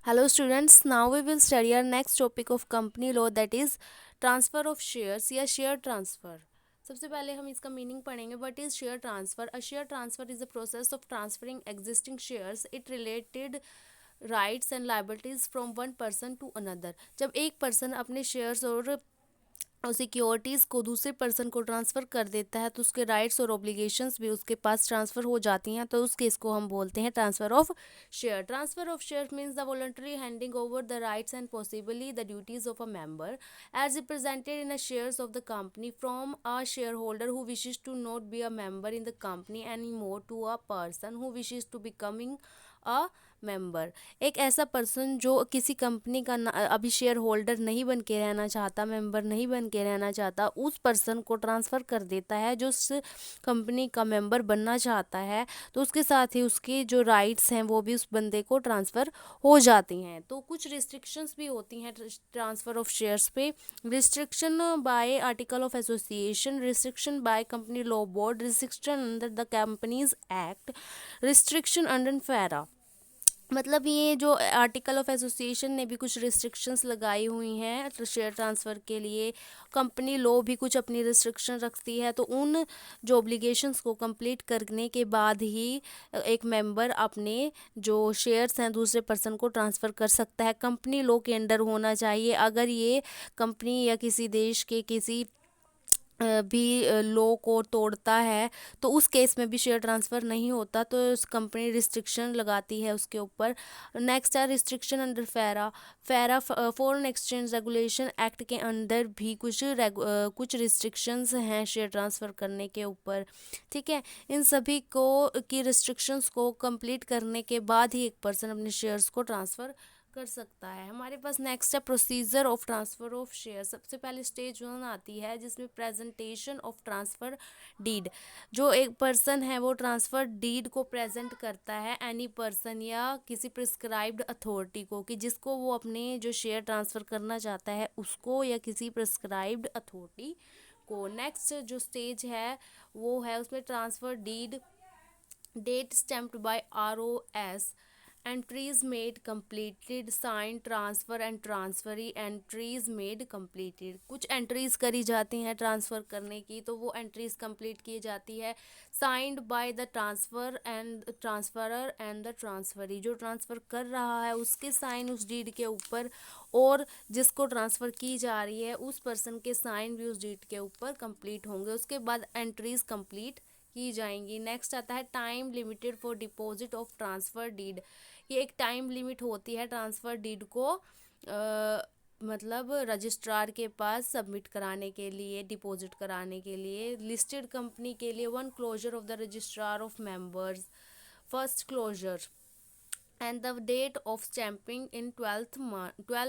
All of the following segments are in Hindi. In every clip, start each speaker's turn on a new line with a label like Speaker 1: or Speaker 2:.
Speaker 1: Hello students, now we will study our next topic of company law, that is transfer of shares या share transfer. सबसे पहले हम इसका मीनिंग पढ़ेंगे. What is share transfer? A share transfer is the process of transferring existing shares. It related rights and liabilities from one person to another. जब एक पर्सन अपने शेयर्स और सिक्योरिटीज़ को दूसरे पर्सन को ट्रांसफ़र कर देता है तो उसके राइट्स और ऑब्लिगेशंस भी उसके पास ट्रांसफ़र हो जाती हैं, तो उस केस को हम बोलते हैं transfer of share. Transfer of share means the voluntary handing over the rights and possibly the duties of a member as represented in a shares of the company from a shareholder who wishes to not be a member in the company any more to a person who wishes to becoming a member. एक ऐसा पर्सन जो किसी कंपनी का अभी शेयर होल्डर नहीं बन के रहना चाहता, मेंबर नहीं बन के रहना चाहता, उस पर्सन को ट्रांसफ़र कर देता है जो उस कंपनी का मेंबर बनना चाहता है. तो उसके साथ ही उसके जो राइट्स हैं वो भी उस बंदे को ट्रांसफ़र हो जाती हैं. तो कुछ रिस्ट्रिक्शंस भी होती हैं ट्रांसफ़र ऑफ शेयर्स पे. Restriction bye article of association, restriction by company law board, restriction under the companies act, restriction under फेरा. मतलब ये जो आर्टिकल ऑफ एसोसिएशन ने भी कुछ रिस्ट्रिक्शंस लगाई हुई हैं शेयर ट्रांसफ़र के लिए. कंपनी लॉ भी कुछ अपनी रिस्ट्रिक्शन रखती है. तो उन जो ऑब्लिगेशंस को कंप्लीट करने के बाद ही एक मेंबर अपने जो शेयर्स हैं दूसरे पर्सन को ट्रांसफ़र कर सकता है. कंपनी लॉ के अंडर होना चाहिए. अगर ये कंपनी या किसी देश के किसी भी लॉ को तोड़ता है तो उस केस में भी शेयर ट्रांसफ़र नहीं होता. तो उस कंपनी रिस्ट्रिक्शन लगाती है उसके ऊपर. नेक्स्ट है रिस्ट्रिक्शन अंडर फेरा. फेरा फॉरेन एक्सचेंज रेगुलेशन एक्ट के अंदर भी कुछ रिस्ट्रिक्शंस हैं शेयर ट्रांसफ़र करने के ऊपर. ठीक है, इन सभी को की रिस्ट्रिक्शंस को कंप्लीट करने के बाद ही एक पर्सन अपने शेयर्स को ट्रांसफ़र कर सकता है. हमारे पास नेक्स्ट है procedure of transfer of share. सबसे पहले स्टेज 1 आती है जिसमें प्रेजेंटेशन ऑफ ट्रांसफ़र डीड. जो एक पर्सन है वो ट्रांसफ़र डीड को प्रेजेंट करता है एनी पर्सन या किसी प्रिस्क्राइब्ड अथॉरिटी को, कि जिसको वो अपने जो शेयर ट्रांसफ़र करना चाहता है उसको या किसी प्रिस्क्राइब्ड अथॉरिटी को. नेक्स्ट जो स्टेज है वो है उसमें transfer deed date stamped by ROS. Entries made completed sign transfer and transferee entries made completed. कुछ एंट्रीज करी जाती हैं ट्रांसफ़र करने की, तो वो एंट्रीज कंप्लीट की जाती है. Signed by the transfer and transferor and the transferee. जो ट्रांसफ़र कर रहा है उसके साइन उस डीड के ऊपर, और जिसको ट्रांसफ़र की जा रही है उस पर्सन के साइन भी उस डीड के ऊपर कंप्लीट होंगे. उसके बाद एंट्रीज कंप्लीट की जाएंगी. नेक्स्ट आता है time limited for deposit of transfer deed. ये एक टाइम लिमिट होती है ट्रांसफ़र डीड को मतलब रजिस्ट्रार के पास सबमिट कराने के लिए, डिपॉजिट कराने के लिए. लिस्टेड कंपनी के लिए one closure of the registrar of members, first closure and the date of stamping in 12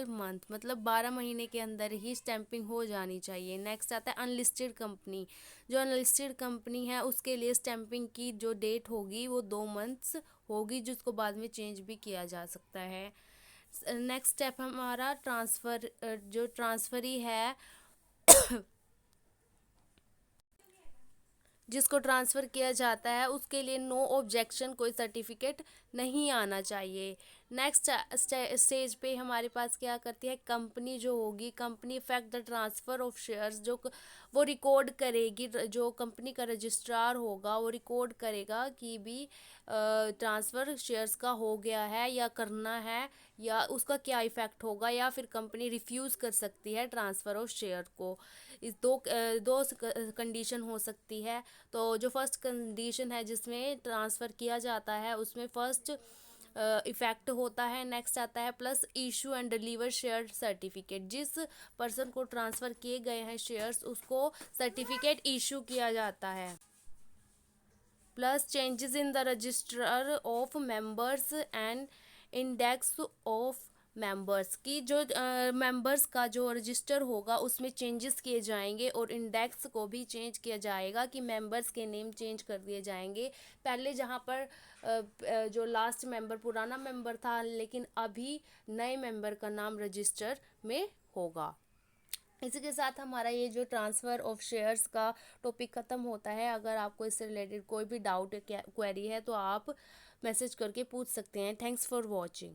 Speaker 1: month. मतलब 12 महीने के अंदर ही स्टैंपिंग हो जानी चाहिए. नेक्स्ट आता है अनलिस्टेड कंपनी. जो अनलिस्टेड कंपनी है उसके लिए स्टैंपिंग की जो डेट होगी वो 2 मंथ्स होगी, जिसको बाद में चेंज भी किया जा सकता है. नेक्स्ट स्टेप हमारा ट्रांसफ़र. जो ट्रांसफरी है जिसको ट्रांसफ़र किया जाता है उसके लिए नो ऑब्जेक्शन, कोई सर्टिफिकेट नहीं आना चाहिए. नेक्स्ट स्टेज पे हमारे पास क्या करती है कंपनी. जो होगी company effect the transfer of shares. जो वो रिकॉर्ड करेगी, जो कंपनी का रजिस्ट्रार होगा वो रिकॉर्ड करेगा कि भी ट्रांसफ़र शेयर्स का हो गया है या करना है, या उसका क्या इफ़ेक्ट होगा, या फिर कंपनी रिफ्यूज़ कर सकती है ट्रांसफ़र ऑफ शेयर को. इस दो कंडीशन हो सकती है. तो जो फर्स्ट कंडीशन है जिसमें ट्रांसफ़र किया जाता है उसमें फर्स्ट इफ़ेक्ट होता है. नेक्स्ट आता है plus issue and deliver share certificate. जिस पर्सन को ट्रांसफ़र किए गए हैं शेयर्स उसको सर्टिफिकेट इशू किया जाता है. Plus changes in the register of members and index of members. की जो मेंबर्स का जो रजिस्टर होगा उसमें चेंजेस किए जाएंगे और इंडेक्स को भी चेंज किया जाएगा, कि मेंबर्स के नेम चेंज कर दिए जाएंगे. पहले जहाँ पर जो लास्ट मेंबर पुराना मेंबर था, लेकिन अभी नए मेंबर का नाम रजिस्टर में होगा. इसी के साथ हमारा ये जो ट्रांसफ़र ऑफ शेयर्स का टॉपिक ख़त्म होता है. अगर आपको इससे रिलेटेड कोई भी डाउट क्वेरी है तो आप मैसेज करके पूछ सकते हैं. Thanks for watching.